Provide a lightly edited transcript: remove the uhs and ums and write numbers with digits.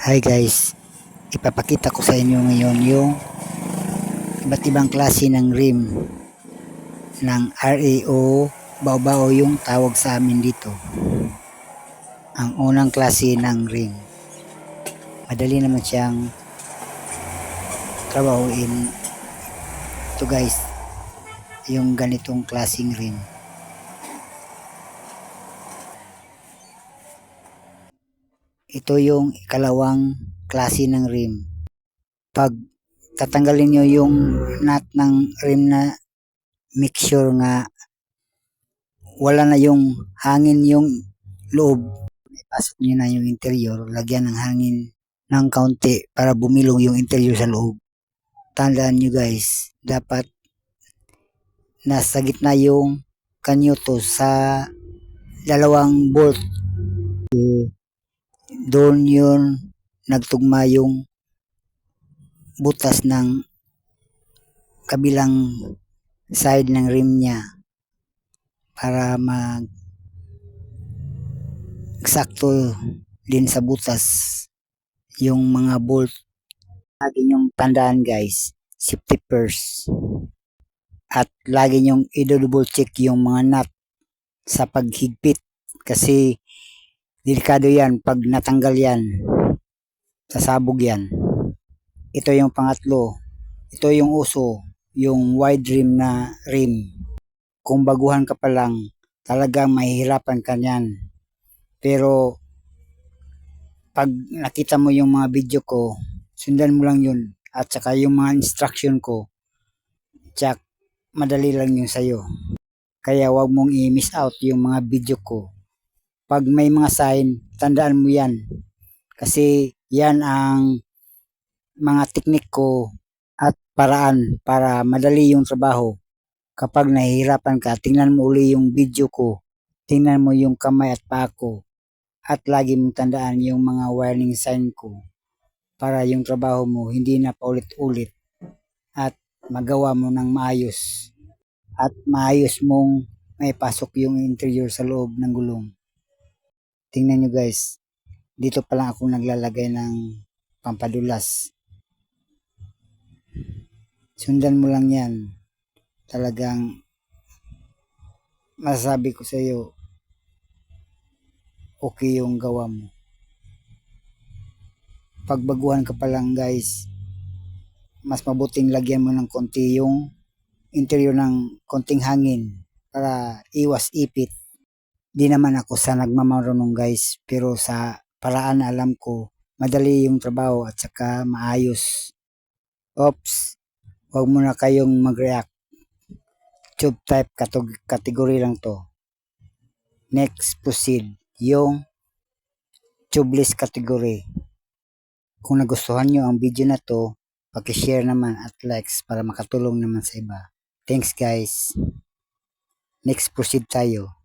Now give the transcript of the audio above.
Hi guys, ipapakita ko sa inyo ngayon yung iba't ibang klase ng rim ng RAO Baobao yung tawag sa amin dito. Ang unang klase ng rim. Madali naman siyang trabahuin. Ito guys, yung ganitong klaseng rim. Ito yung ikalawang klase ng rim. Pag tatanggalin nyo yung nut ng rim na make sure nga wala na yung hangin yung loob, ipasok nyo na yung interior, lagyan ng hangin ng kaunti para bumilog yung interior sa loob. Tandaan nyo guys, dapat nasa gitna yung kanyuto sa dalawang bolt. Doon yun nagtugma yung butas ng kabilang side ng rim niya para eksakto din sa butas yung mga bolt. Lagi nyong tandaan guys, safety first. At lagi nyong i-double check yung mga nut sa paghigpit kasi delikado yan pag natanggal yan, sasabog yan. Ito yung pangatlo. Ito yung uso, yung wide rim na rim. Kung baguhan ka pa lang, talagang mahihirapan ka niyan. Pero pag nakita mo yung mga video ko, sundan mo lang yun. At saka yung mga instruction ko, tsak, madali lang yun sa'yo. Kaya wag mong i-miss out yung mga video ko. Pag may mga sign, tandaan mo yan. Kasi yan ang mga teknik ko at paraan para madali yung trabaho. Kapag nahihirapan ka, tingnan mo uli yung video ko. Tingnan mo yung kamay at paa ko. At lagi mong tandaan yung mga warning sign ko para yung trabaho mo hindi na paulit-ulit at magawa mo ng maayos at maayos mong may pasok yung interior sa loob ng gulong. Tingnan nyo guys, dito pa lang ako naglalagay ng pampadulas. Sundan mo lang yan. Talagang masasabi ko sa iyo, okay yung gawa mo. Pagbaguhan ka pa lang guys, mas mabuting lagyan mo ng konti yung interior ng konting hangin para iwas ipit. Di naman ako sa nagmamarunong guys, pero sa paraan na alam ko, madali yung trabaho at saka maayos. Oops, huwag mo na kayong mag-react. Tube type category lang to. Next, proceed. Yung tubeless category. Kung nagustuhan nyo ang video na to, paki-share naman at likes para makatulong naman sa iba. Thanks guys. Next, proceed tayo.